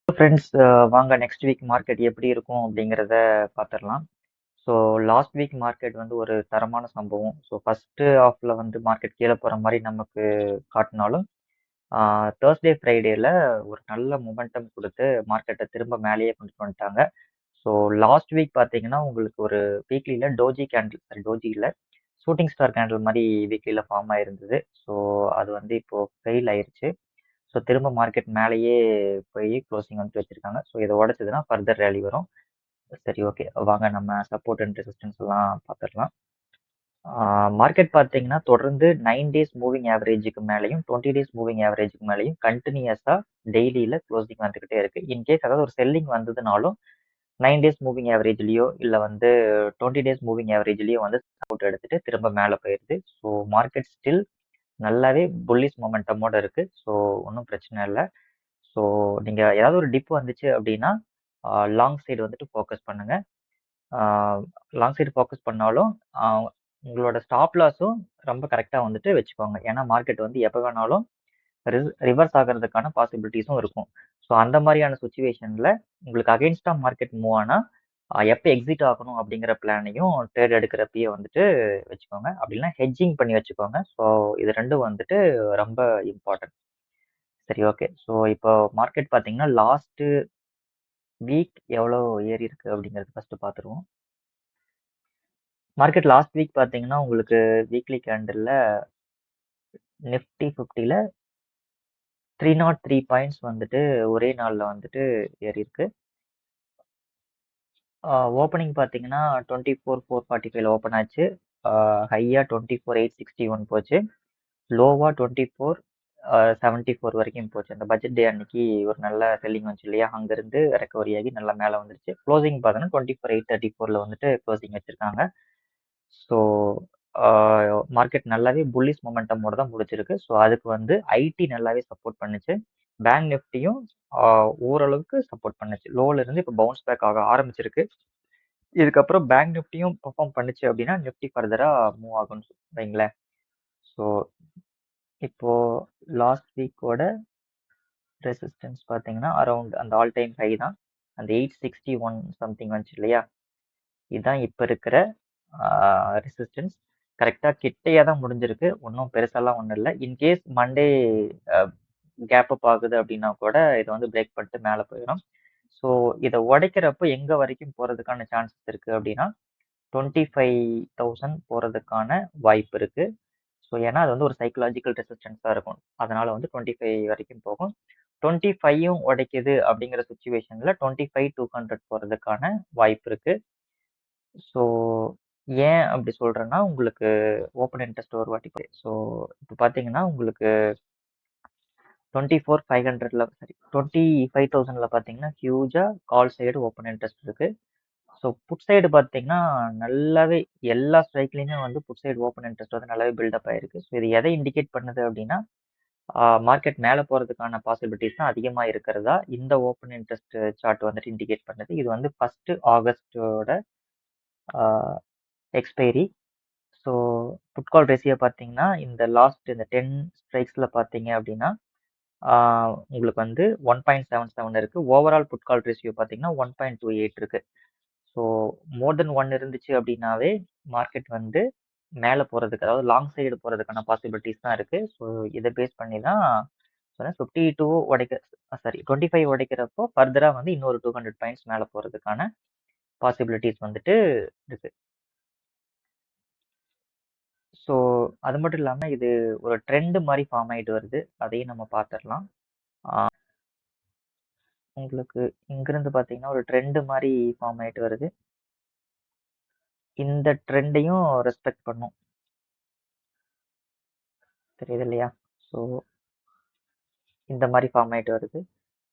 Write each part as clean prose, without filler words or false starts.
Friends, வாங்க next week market எப்படி இருக்கும் அப்படிங்கிறத பார்த்துடலாம். ஸோ லாஸ்ட் வீக் மார்க்கெட் வந்து ஒரு தரமான சம்பவம். ஸோ ஃபர்ஸ்ட் ஹாஃப்ல வந்து மார்க்கெட் கீழே போகிற மாதிரி நமக்கு காட்டினாலும் தேர்ஸ்டே ஃப்ரைடேல ஒரு நல்ல மொமெண்டம் கொடுத்து மார்க்கெட்டை திரும்ப மேலேயே கொண்டு வந்துட்டாங்க. ஸோ லாஸ்ட் வீக் பார்த்தீங்கன்னா உங்களுக்கு ஒரு வீக்லியில் டோஜி இல்லை ஷூட்டிங் ஸ்டார் கேண்டில் மாதிரி வீக்லியில் ஃபார்ம் ஆயிருந்தது. ஸோ அது வந்து இப்போ ஃபெயில் ஆயிருச்சு. ஸோ திரும்ப மார்க்கெட் மேலேயே போய் க்ளோசிங் வந்து வச்சிருக்காங்க. ஸோ இதை உடைச்சதுன்னா ஃபர்தர் ரேலி வரும். சரி, ஓகே, வாங்க நம்ம சப்போர்ட் அண்ட் ரெசிஸ்டன்ஸ் எல்லாம் பார்த்துடலாம். மார்க்கெட் பார்த்தீங்கன்னா தொடர்ந்து 9 டேஸ் மூவிங் ஆவரேஜுக்கு மேலேயும் 20 டேஸ் மூவிங் ஆவரேஜுக்கு மேலேயும் கண்டினியூஸாக டெய்லியில் க்ளோசிங் வந்துக்கிட்டே இருக்கு. இன்கேஸ் அதாவது ஒரு செல்லிங் வந்ததுனாலும் 9 டேஸ் மூவிங் ஆவரேஜ்லேயோ இல்லை வந்து 20 டேஸ் மூவிங் ஆவரேஜ்லேயோ வந்து சப்போர்ட் எடுத்துட்டு திரும்ப மேலே போயிடுது. ஸோ மார்க்கெட் ஸ்டில் நல்லாவே புல்லிஷ் மொமெண்டமோட இருக்கு. ஸோ ஒன்றும் பிரச்சனை இல்லை. ஸோ நீங்கள் ஏதாவது ஒரு டிப் வந்துச்சு அப்படின்னா லாங் சைடு வந்துட்டு ஃபோக்கஸ் பண்ணுங்க. லாங் சைடு ஃபோக்கஸ் பண்ணாலும் உங்களோட ஸ்டாப் லாஸும் ரொம்ப கரெக்டாக வந்துட்டு வச்சுக்கோங்க. ஏன்னா மார்க்கெட் வந்து எப்போ வேணாலும் ரிவர்ஸ் ஆகிறதுக்கான பாசிபிலிட்டிஸும் இருக்கும். ஸோ அந்த மாதிரியான சுச்சுவேஷனில் உங்களுக்கு அகெயின்ஸ்டாக மார்க்கெட் மூவ் ஆனால் எப்போ எக்ஸிட் ஆகணும் அப்படிங்கிற பிளானையும் ட்ரேட் எடுக்கிறப்பயே வந்துட்டு வச்சுக்கோங்க. அப்படின்னா ஹெட்ஜிங் பண்ணி வச்சுக்கோங்க. ஸோ இது ரெண்டும் வந்துட்டு ரொம்ப இம்பார்ட்டன்ட். சரி, ஓகே. ஸோ இப்போ மார்க்கெட் பார்த்தீங்கன்னா லாஸ்ட் வீக் எவ்வளோ ஏறி இருக்கு அப்படிங்கிறது ஃபர்ஸ்ட் பார்த்துருவோம். மார்க்கெட் லாஸ்ட் வீக் பார்த்தீங்கன்னா உங்களுக்கு வீக்லி கேண்டில்ல நிஃப்டி 50ல 303 பாயிண்ட்ஸ் வந்துட்டு ஒரே நாளில் வந்துட்டு ஏறி இருக்கு. ஓப்பனிங் பார்த்தீங்கன்னா 24,445 ஓப்பன் ஆச்சு. ஹையாக 24,861 போச்சு. லோவாக 24,74 வரைக்கும் போச்சு. அந்த பட்ஜெட் டே அன்னைக்கு ஒரு நல்ல செல்லிங் வந்துச்சு இல்லையா, அங்கேருந்து ரெக்கவரி ஆகி நல்லா மேலே வந்துருச்சு. க்ளோசிங் பார்த்தோன்னா 24,834 வந்துட்டு க்ளோசிங் வச்சிருக்காங்க. ஸோ மார்க்கெட் நல்லாவே புல்லிஷ் மொமெண்டமோட தான் முடிச்சிருக்கு. ஸோ அதுக்கு வந்து ஐடி நல்லாவே சப்போர்ட் பண்ணுச்சு. பேங்க் நிஃப்டியும் ஓரளவுக்கு சப்போர்ட் பண்ணுச்சு. லோல இருந்து இப்போ பவுன்ஸ் பேக் ஆக ஆரம்பிச்சிருக்கு. இதுக்கப்புறம் பேங்க் நிஃப்டியும் பெர்ஃபார்ம் பண்ணுச்சு அப்படின்னா நிஃப்டி ஃபர்தரா மூவ் ஆகும்னு வைங்களேன். ஸோ இப்போ லாஸ்ட் வீக்கோட ரெசிஸ்டன்ஸ் பார்த்தீங்கன்னா அரௌண்ட் அந்த ஆல் டைம் ஹை தான். அந்த 861 சம்திங் வந்துச்சு இல்லையா, இதுதான் இப்போ இருக்கிற ரெசிஸ்டன்ஸ். கரெக்டாக கிட்டையாக தான் முடிஞ்சிருக்கு. ஒன்றும் பெருசாலாம் ஒன்றும் இல்லை. இன்கேஸ் மண்டே கேப் அப் ஆகுது அப்படின்னா கூட இதை வந்து பிரேக் பண்ணிட்டு மேலே போயிடும். ஸோ இதை உடைக்கிறப்போ எங்கே வரைக்கும் போகிறதுக்கான சான்சஸ் இருக்குது அப்படின்னா 25,000 போகிறதுக்கான வாய்ப்பு இருக்குது. ஸோ ஏன்னா அது வந்து ஒரு சைக்கலாஜிக்கல் ரெசிஸ்டன்ஸாக இருக்கும். அதனால வந்து 25 வரைக்கும் போகும். 25யும் உடைக்குது அப்படிங்கிற சுச்சுவேஷனில் 25,200 போகிறதுக்கான வாய்ப்பு இருக்கு. ஸோ ஏன் அப்படி சொல்கிறேன்னா உங்களுக்கு ஓப்பன் இன்ட்ரெஸ்ட் ஒரு வாட்டி ஸோ இப்போ பார்த்தீங்கன்னா உங்களுக்கு 24,500ல சரி 25,000ல பார்த்தீங்கன்னா ஹியூஜாக கால் சைடு ஓப்பன் இன்ட்ரெஸ்ட் இருக்கு. ஸோ புட் சைடு பார்த்தீங்கன்னா நல்லாவே எல்லா ஸ்ட்ரைக்லையுமே வந்து புட் சைடு ஓப்பன் இன்ட்ரெஸ்ட் வந்து நல்லாவே பில்டப் ஆயிருக்கு. ஸோ இது எதை இண்டிகேட் பண்ணுது அப்படின்னா மார்க்கெட் மேலே போகிறதுக்கான பாசிபிலிட்டிஸ் தான் அதிகமாக இருக்கிறதா இந்த ஓப்பன் இன்ட்ரெஸ்ட் சார்ட் வந்துட்டு இண்டிகேட் பண்ணுது. இது வந்து 1 ஆகஸ்டோட expiry. So put call ratio பார்த்தீங்கன்னா இந்த லாஸ்ட் இந்த 10 ஸ்ட்ரைக்ஸில் பார்த்தீங்க அப்படின்னா உங்களுக்கு வந்து 1.77 இருக்கு. ஓவரால் புட் கால் ரேஷியோ பார்த்தீங்கன்னா 1.28 இருக்கு. ஸோ மோர் தென் 1 இருந்துச்சு அப்படின்னாவே மார்க்கெட் வந்து மேலே போகிறதுக்கு அதாவது லாங் சைடு போகிறதுக்கான பாசிபிலிட்டிஸ் தான் இருக்கு. ஸோ இதை பேஸ் பண்ணி தான் 52 சாரி 25 உடைக்கிறப்போ ஃபர்தராக வந்து இன்னொரு 200 பாயிண்ட்ஸ் மேலே போகிறதுக்கான பாசிபிலிட்டிஸ் வந்துட்டு இருக்கு. ஸோ அது மட்டும் இல்லாமல் இது ஒரு ட்ரெண்ட் மாதிரி ஃபார்ம் ஆகிட்டு வருது. அதையும் நம்ம பார்த்துடலாம். உங்களுக்கு இங்கிருந்து பார்த்தீங்கன்னா ஒரு ட்ரெண்ட் மாதிரி ஃபார்ம் ஆகிட்டு வருது. இந்த ட்ரெண்டையும் ரெஸ்பெக்ட் பண்ணும், தெரியுது இல்லையா? ஸோ இந்த மாதிரி ஃபார்ம் ஆகிட்டு வருது.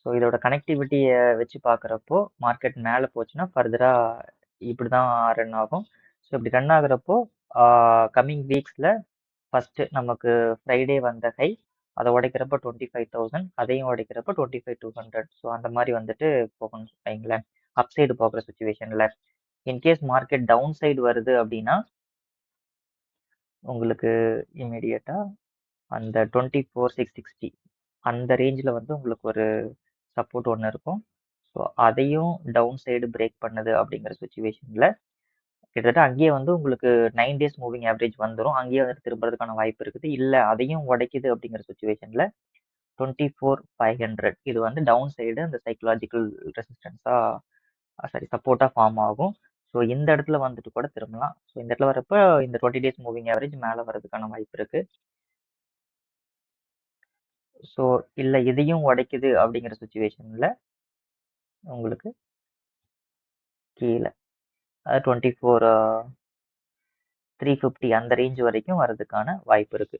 ஸோ இதோட கனெக்டிவிட்டியை வச்சு பார்க்குறப்போ மார்க்கெட் மேலே போச்சுன்னா ஃபர்தராக இப்படி தான் ரன் ஆகும். ஸோ இப்படி ரன் ஆகுறப்போ கம்மிங் வீக்ஸில் ஃபஸ்ட்டு நமக்கு ஃப்ரைடே வந்த ஹை அதை உடைக்கிறப்ப 25,000, அதையும் உடைக்கிறப்ப 25,200. ஸோ அந்த மாதிரி வந்துட்டு போகணும்னு வைங்களேன். அப் சைடு போகிற சுச்சுவேஷனில் இன்கேஸ் மார்க்கெட் டவுன் சைடு வருது அப்படின்னா உங்களுக்கு இமீடியட்டாக அந்த 24,660 அந்த ரேஞ்சில் வந்து உங்களுக்கு ஒரு சப்போர்ட் ஒன்று இருக்கும். ஸோ அதையும் டவுன் சைடு பிரேக் பண்ணுது அப்படிங்கிற சுச்சுவேஷனில் கிட்டத்தட்ட அங்கேயே வந்து உங்களுக்கு 9 டேஸ் மூவிங் ஆவரேஜ் வந்துடும். அங்கேயே வந்துட்டு திரும்புறதுக்கான வாய்ப்பு இருக்குது. இல்லை அதையும் உடைக்குது அப்படிங்கிற சுச்சுவேஷனில் 24,500 இது வந்து டவுன் சைடு அந்த சைக்கலாஜிக்கல் ரெசிஸ்டன்ஸா சாரி சப்போர்ட்டா ஃபார்ம் ஆகும். ஸோ இந்த இடத்துல வந்துட்டு கூட திரும்பலாம். ஸோ இந்த இடத்துல வரப்ப இந்த 20 டேஸ் மூவிங் ஆவரேஜ் மேலே வரதுக்கான வாய்ப்பு இருக்கு. ஸோ இல்லை இதையும் உடைக்குது அப்படிங்கிற சுச்சுவேஷன்ல உங்களுக்கு கீழே 24 350 அந்த ரேஞ்ச் வரைக்கும் வர்றதுக்கான வாய்ப்பு இருக்கு.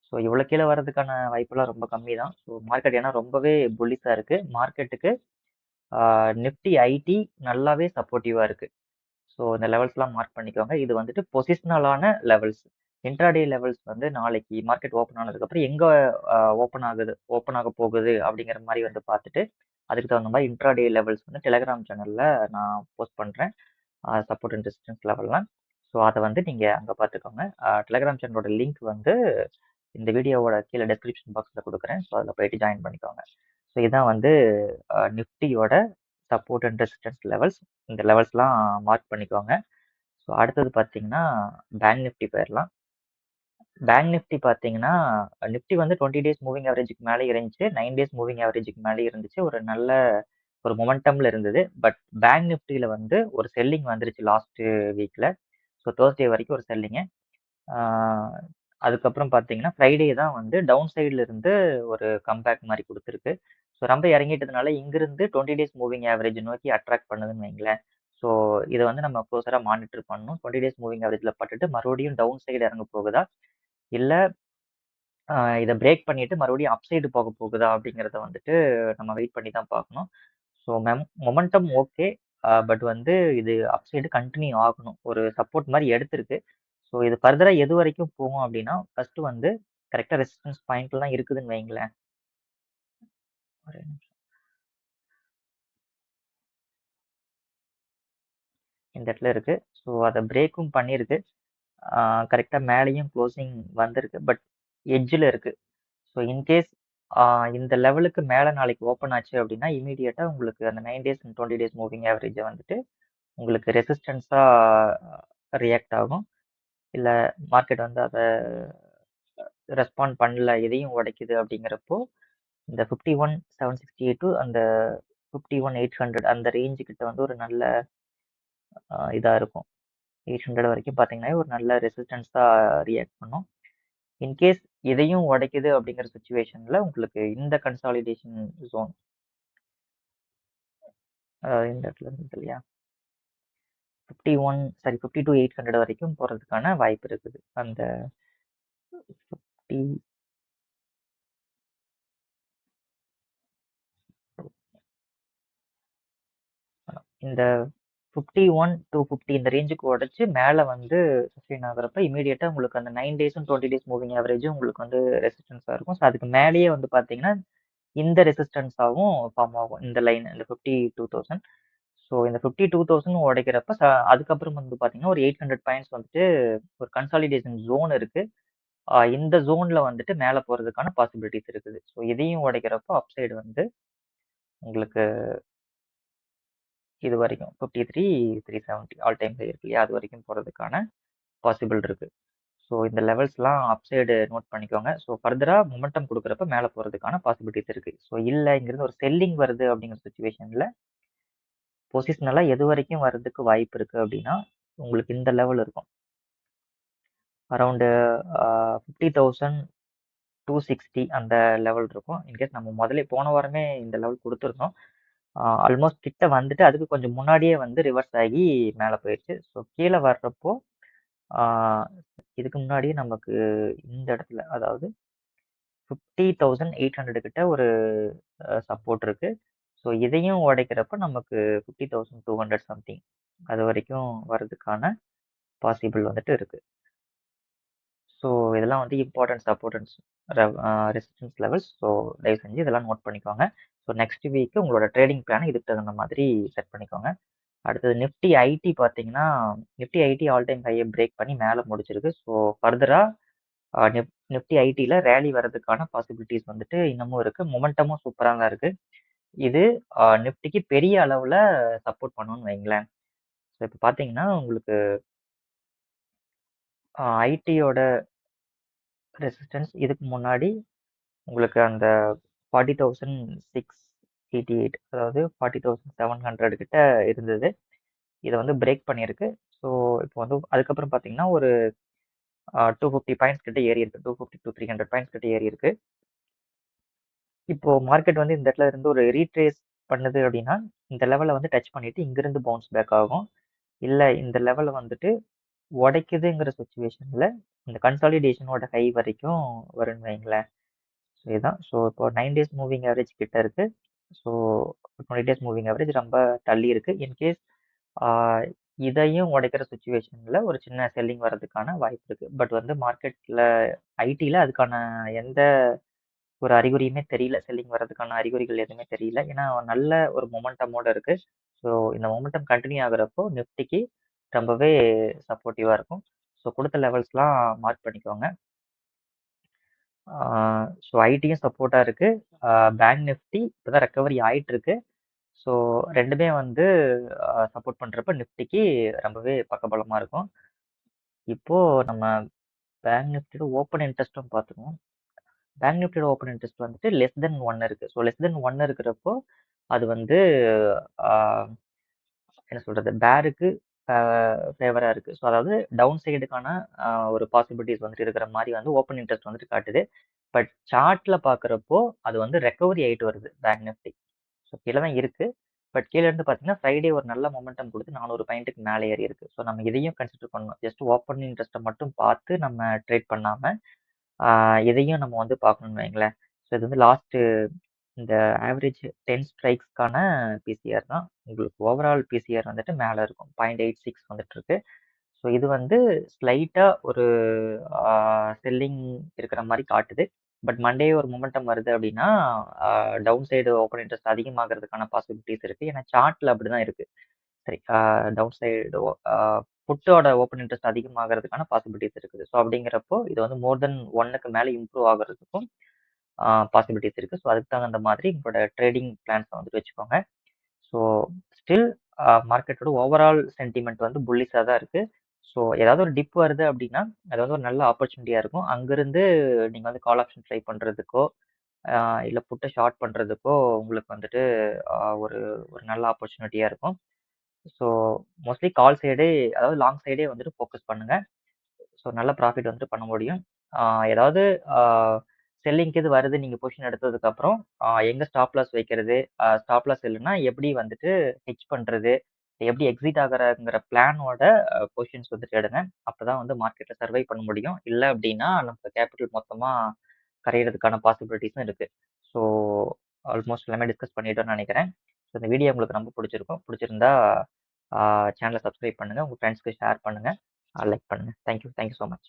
ஸோ இவ்வளோ கீழே வர்றதுக்கான வாய்ப்பெல்லாம் ரொம்ப கம்மி தான். ஸோ மார்க்கெட் ஏன்னா ரொம்பவே புல்லிஷாக இருக்கு. மார்க்கெட்டுக்கு நிஃப்டி ஐடி நல்லாவே சப்போர்ட்டிவாக இருக்கு. ஸோ இந்த லெவல்ஸ்லாம் மார்க் பண்ணிக்கோங்க. இது வந்துட்டு பொசிஷனலான லெவல்ஸ். இன்ட்ராடே லெவல்ஸ் வந்து நாளைக்கு மார்க்கெட் ஓப்பன் ஆனதுக்கப்புறம் எங்கே ஓப்பன் ஆக போகுது அப்படிங்கிற மாதிரி வந்து பார்த்துட்டு அதுக்கு தகுந்த மாதிரி இன்ட்ராடே லெவல்ஸ் வந்து டெலிகிராம் சேனலில் நான் போஸ்ட் பண்ணுறேன். சப்போர்ட் அண்ட் ரெசிஸ்டன்ஸ் லெவல்லாம். ஸோ அதை வந்து நீங்கள் அங்கே பார்த்துக்கோங்க. டெலிகிராம் சேனலோட லிங்க் வந்து இந்த வீடியோவோட கீழே டெஸ்கிரிப்ஷன் பாக்ஸில் கொடுக்குறேன். ஸோ அதில் போயிட்டு ஜாயின் பண்ணிக்கோங்க. ஸோ இதான் வந்து நிஃப்டியோட சப்போர்ட் அண்ட் ரெசிஸ்டன்ஸ் லெவல்ஸ். இந்த லெவல்ஸ்லாம் மார்க் பண்ணிக்கோங்க. ஸோ அடுத்தது பார்த்தீங்கன்னா பேங்க் நிஃப்டி போயிடலாம். பேங்க் நிஃப்டி பார்த்தீங்கன்னா நிஃப்டி வந்து 20 டேஸ் மூவிங் ஆவரேஜுக்கு மேலே இருந்துச்சு. 9 டேஸ் மூவிங் ஆவரேஜுக்கு மேலே இருந்துச்சு. ஒரு நல்ல ஒரு மொமெண்டம்ல இருந்தது. பட் பேங்க் நிஃப்டியில் வந்து ஒரு செல்லிங் வந்துருச்சு லாஸ்ட் வீக்கில். ஸோ தேர்ஸ்டே வரைக்கும் ஒரு செல்லிங்கு. அதுக்கப்புறம் பார்த்தீங்கன்னா ஃப்ரைடே தான் வந்து டவுன் சைடில் இருந்து ஒரு கம்பேக் மாதிரி கொடுத்துருக்கு. ஸோ ரொம்ப இறங்கிட்டதுனால இங்கிருந்து 20 டேஸ் மூவிங் ஆவரேஜ் நோக்கி அட்ராக்ட் பண்ணுதுன்னு வைங்களேன். ஸோ இதை வந்து நம்ம க்ளோஸராக மானிட்டர் பண்ணணும். 20 டேஸ் மூவிங் ஆவரேஜில் பட்டுட்டு மறுபடியும் டவுன் சைடு இறங்க போகுதா இல்லை இதை பிரேக் பண்ணிட்டு மறுபடியும் அப் சைடு போக போகுதா அப்படிங்கிறத வந்துட்டு நம்ம வெயிட் பண்ணி தான் பார்க்கணும். So momentum okay. பட் வந்து இது அப் சைடு கண்டினியூ ஆகணும். ஒரு சப்போர்ட் மாதிரி எடுத்திருக்கு. ஸோ இது ஃபர்தராக எது வரைக்கும் போகும் அப்படின்னா ஃபர்ஸ்ட் வந்து கரெக்டாக ரெசிஸ்டன்ஸ் பாயிண்ட்லாம் இருக்குதுன்னு வைங்களேன். ஒரே நிமிஷம். இந்த இடத்துல இருக்கு. ஸோ அதை பிரேக்கும் பண்ணியிருக்கு. கரெக்டாக மேலேயும் க்ளோசிங் வந்திருக்கு. பட் எட்ஜில் இருக்கு. ஸோ இன்கேஸ் இந்த லெவலுக்கு மேலே நாளைக்கு ஓப்பன் ஆச்சு அப்படின்னா இமீடியட்டாக உங்களுக்கு அந்த 9 டேஸ் அண்ட் 20 டேஸ் மூவிங் ஆவரேஜை வந்துட்டு உங்களுக்கு ரெசிஸ்டன்ஸாக ரியாக்ட் ஆகும். இல்லை மார்க்கெட் வந்து அதை ரெஸ்பாண்ட் பண்ணல எதையும் உடைக்குது அப்படிங்கிறப்போ இந்த 51,768 டு அந்த 51,800 அந்த ரேஞ்சு கிட்ட வந்து ஒரு நல்ல இதாக இருக்கும். 800 வரைக்கும் பார்த்தீங்கன்னா ஒரு நல்ல ரெசிஸ்டன்ஸாக ரியாக்ட் பண்ணும். இன்கேஸ் இதையும் உடைக்குது அப்படிங்கிற சுச்சுவேஷனில் உங்களுக்கு இந்த கன்சாலிடேஷன் ஜோன் இந்த இடத்துல இருந்தது இல்லையா 52,800 வரைக்கும் போகிறதுக்கான வாய்ப்பு இருக்குது. அந்த 50 இந்த 51 to 50 இந்த ரேஞ்சுக்கு உடைச்சு மேலே வந்து சஸ்டெயின் ஆகுறப்ப இமீடியட்டாக உங்களுக்கு அந்த 9 டேஸும் 20 டேஸ் மூவிங் ஆவரேஜும் உங்களுக்கு வந்து ரெசிஸ்டன்ஸாக இருக்கும். ஸோ அதுக்கு மேலேயே வந்து பார்த்தீங்கன்னா இந்த ரெசிஸ்டன்ஸாகவும் ஃபார்ம் ஆகும் இந்த லைன் இந்த 52,000. ஸோ இந்த 52,000 உடைக்கிறப்ப அதுக்கப்புறம் வந்து பார்த்தீங்கன்னா ஒரு 800 பாயிண்ட்ஸ் வந்துட்டு ஒரு கன்சாலிடேஷன் ஜோன் இருக்கு. இந்த ஜோன்ல வந்துட்டு மேலே போகிறதுக்கான பாசிபிலிட்டிஸ் இருக்குது. ஸோ இதையும் உடைக்கிறப்போ அப்சைடு வந்து உங்களுக்கு இது வரைக்கும் 53,370 ஆல் டைம் ஹை இருக்கு இல்லையா அது வரைக்கும் போகிறதுக்கான பாசிபிள் இருக்கு. ஸோ இந்த லெவல்ஸ்லாம் அப்சைடு நோட் பண்ணிக்கோங்க. ஸோ ஃபர்தராக மொமெண்டம் கொடுக்குறப்ப மேலே போகிறதுக்கான பாசிபிலிட்டிஸ் இருக்கு. ஸோ இல்லை இங்கிருந்து ஒரு செல்லிங் வருது அப்படிங்கிற சுச்சுவேஷனில் பொசிஷனலாக எது வரைக்கும் வர்றதுக்கு வாய்ப்பு இருக்கு அப்படின்னா உங்களுக்கு இந்த லெவல் இருக்கும் அரௌண்டு 50,260 அந்த லெவல் இருக்கும். இன்கேஸ் நம்ம முதல்ல போன வாரமே இந்த லெவல் கொடுத்துருந்தோம். ஆல்மோஸ்ட் கிட்ட வந்துட்டு அதுக்கு கொஞ்சம் முன்னாடியே வந்து ரிவர்ஸ் ஆகி மேலே போயிடுச்சு. ஸோ கீழே வர்றப்போ இதுக்கு முன்னாடியே நமக்கு இந்த இடத்துல அதாவது 50,800 கிட்ட ஒரு சப்போர்ட் இருக்கு. ஸோ இதையும் உடைக்கிறப்ப நமக்கு 50,200 சம்திங் அது வரைக்கும் வர்றதுக்கான பாசிபிள் வந்துட்டு இருக்கு. ஸோ இதெல்லாம் வந்து important support resistance levels. So தயவு செஞ்சு இதெல்லாம் நோட் பண்ணிக்கோங்க. ஸோ நெக்ஸ்ட் வீக் உங்களோட ட்ரேடிங் பிளான் இதுக்கு தகுந்த மாதிரி செட் பண்ணிக்கோங்க. அடுத்தது நிஃப்டி ஐடி பார்த்தீங்கன்னா நிஃப்டி ஐடி ஆல் டைம் ஹையை பிரேக் பண்ணி மேலே முடிச்சிருக்கு. ஸோ ஃபர்தராக நிஃப்டி ஐடியில் ரேலி வர்றதுக்கான பாசிபிலிட்டிஸ் வந்துட்டு இன்னமும் இருக்குது. மொமெண்டமும் சூப்பராக தான் இருக்குது. இது நிஃப்டிக்கு பெரிய அளவுல சப்போர்ட் பண்ணும்னு வைங்களேன். ஸோ இப்போ பார்த்தீங்கன்னா உங்களுக்கு ஐடியோட ரெசிஸ்டன்ஸ் இதுக்கு முன்னாடி உங்களுக்கு அந்த 40,688, அதாவது 40,700 கிட்ட இருந்தது. இதை வந்து பிரேக் பண்ணியிருக்கு. ஸோ இப்போ வந்து அதுக்கப்புறம் பார்த்தீங்கன்னா ஒரு 250 பாயிண்ட்ஸ் கிட்ட ஏறி இருக்கு. 250 to 300 பாயிண்ட்ஸ் கிட்ட ஏறி இருக்கு. இப்போ மார்க்கெட் வந்து இந்த இடத்துல இருந்து ஒரு ரீட்ரேஸ் பண்ணுது அப்படின்னா இந்த லெவலை வந்து டச் பண்ணிட்டு இங்கிருந்து பவுன்ஸ் பேக் ஆகும். இல்லை இந்த லெவலை வந்துட்டு உடைக்குதுங்கிற சுச்சுவேஷன்ல இந்த கன்சாலிடேஷனோட ஹை வரைக்கும் வரும்னு வைங்களேன். ஸோ இதுதான். ஸோ இப்போ 9 டேஸ் மூவிங் ஆவரேஜ் கிட்ட இருக்கு. ஸோ 20 டேஸ் மூவிங் ஆவரேஜ் ரொம்ப தள்ளி இருக்கு. இன்கேஸ் இதையும் உடைக்கிற சுச்சுவேஷன்ல ஒரு சின்ன செல்லிங் வர்றதுக்கான வாய்ப்பு இருக்கு. பட் வந்து மார்க்கெட்ல ஐடியில் அதுக்கான எந்த ஒரு அறிகுறியுமே தெரியல. செல்லிங் வர்றதுக்கான அறிகுறிகள் எதுவுமே தெரியல. ஏன்னா நல்ல ஒரு மொமெண்டமோட இருக்கு. ஸோ இந்த மொமெண்டம் கண்டினியூ ஆகுறப்போ நிஃப்டிக்கு ரொம்பவே சப்போர்ட்டிவா இருக்கும். ஸோ கொடுத்த லெவல்ஸ்லாம் மார்க் பண்ணிக்கோங்க. ஸோ ஐடியும் சப்போர்ட்டாக இருக்கு. பேங்க் நிஃப்டி இப்போதான் ரெக்கவரி ஆயிட்டு இருக்கு. ஸோ ரெண்டுமே வந்து சப்போர்ட் பண்ணுறப்ப நிஃப்டிக்கு ரொம்பவே பக்கபலமாக இருக்கும். இப்போ நம்ம பேங்க் நிஃப்டியோட ஓப்பன் இன்ட்ரெஸ்ட்டும் பார்த்துருவோம். பேங்க் நிஃப்டியோட ஓப்பன் இன்ட்ரெஸ்ட் வந்துட்டு லெஸ் தென் 1 இருக்கு. ஸோ லெஸ் தென் 1 இருக்கிறப்போ அது வந்து ஆஹ், என்ன சொல்றது, பேருக்கு ஃபேவரா இருக்கு. ஸோ அதாவது டவுன் சைடுக்கான ஒரு பாசிபிலிட்டிஸ் வந்துட்டு இருக்கிற மாதிரி வந்து ஓப்பன் இன்ட்ரெஸ்ட் வந்துட்டு காட்டுது. பட் சார்ட்ல பார்க்குறப்போ அது வந்து ரெக்கவரி ஆயிட்டு வருது பேங்க் நிஃப்டி. ஸோ கீழே தான் இருக்கு. பட் கீழே இருந்து பார்த்தீங்கன்னா ஃப்ரைடே ஒரு நல்ல மொமெண்டம் கொடுத்து 400 பாயிண்ட்டுக்கு மேலே ஏறி இருக்கு. ஸோ நம்ம இதையும் கன்சிடர் பண்ணணும். ஜஸ்ட் ஓப்பன் இன்ட்ரெஸ்ட்டை மட்டும் பார்த்து நம்ம ட்ரேட் பண்ணாம இதையும் நம்ம வந்து பார்க்கணும்னு வைங்களேன். ஸோ இது வந்து லாஸ்ட் இந்த ஆவரேஜ் 10 ஸ்ட்ரைக்ஸ்க்கான பிசிஆர் தான். உங்களுக்கு ஓவரால் பிசிஆர் வந்துட்டு மேலே இருக்கும். 0.86 வந்துட்டு இருக்கு. ஸோ இது வந்து ஸ்லைட்டாக ஒரு செல்லிங் இருக்கிற மாதிரி காட்டுது. பட் மண்டே ஒரு மொமெண்டம் வருது அப்படின்னா டவுன் சைடு ஓப்பன் இன்ட்ரெஸ்ட் அதிகமாகிறதுக்கான பாசிபிலிட்டிஸ் இருக்கு. ஏன்னா சார்ட்ல அப்படிதான் இருக்கு. சரி, டவுன் சைடு புட்டோட ஓப்பன் இன்ட்ரெஸ்ட் அதிகமாகிறதுக்கான பாசிபிலிட்டிஸ் இருக்குது. ஸோ அப்படிங்கிறப்போ இது வந்து மோர் தென் 1க்கு மேலே இம்ப்ரூவ் ஆகிறதுக்கும் பாசிபிலிட்டிஸ் இருக்கு. ஸோ அதுக்கு தகுந்த மாதிரி உங்களோட ட்ரேடிங் பிளான்ஸை வந்துட்டு வச்சுக்கோங்க. ஸோ ஸ்டில் மார்க்கெட்டோட ஓவரால் சென்டிமெண்ட் வந்து புல்லிஷாக தான் இருக்கு. ஸோ ஏதாவது ஒரு டிப் வருது அப்படின்னா அது வந்து ஒரு நல்ல ஆப்பர்ச்சுனிட்டியாக இருக்கும். அங்கிருந்து நீங்கள் வந்து கால் ஆப்ஷன் ட்ரை பண்ணுறதுக்கோ இல்லை புட்டை ஷார்ட் பண்ணுறதுக்கோ உங்களுக்கு வந்துட்டு ஒரு ஒரு நல்ல ஆப்பர்ச்சுனிட்டியாக இருக்கும். ஸோ மோஸ்ட்லி கால் சைடே, அதாவது லாங் சைடே வந்துட்டு ஃபோக்கஸ் பண்ணுங்க. ஸோ நல்ல ப்ராஃபிட் வந்துட்டு பண்ண முடியும். ஏதாவது செல்லிங்க்கு இது வருது நீங்கள் பொசிஷன் எடுத்ததுக்கப்புறம் எங்கே ஸ்டாப் லாஸ் வைக்கிறது, ஸ்டாப் லாஸ் இல்லைன்னா எப்படி வந்துட்டு ஹெட்ஜ் பண்ணுறது, எப்படி எக்ஸிட் ஆகிறங்கிற பிளானோட பொசிஷன்ஸ் வந்துட்டு எடுங்க. அப்போ தான் வந்து மார்க்கெட்டில் சர்வை பண்ண முடியும். இல்லை அப்படின்னா நமக்கு கேபிட்டல் மொத்தமாக கரையிறதுக்கான பாசிபிலிட்டிஸும் இருக்குது. ஸோ ஆல்மோஸ்ட் எல்லாமே டிஸ்கஸ் பண்ணிட்டோம்னு நினைக்கிறேன். ஸோ இந்த வீடியோ உங்களுக்கு ரொம்ப பிடிச்சிருக்கும். பிடிச்சிருந்தா சேனலை சப்ஸ்கிரைப் பண்ணுங்கள், உங்கள் ஃப்ரெண்ட்ஸ்க்கு ஷேர் பண்ணுங்கள், லைக் பண்ணுங்கள். Thank you so much.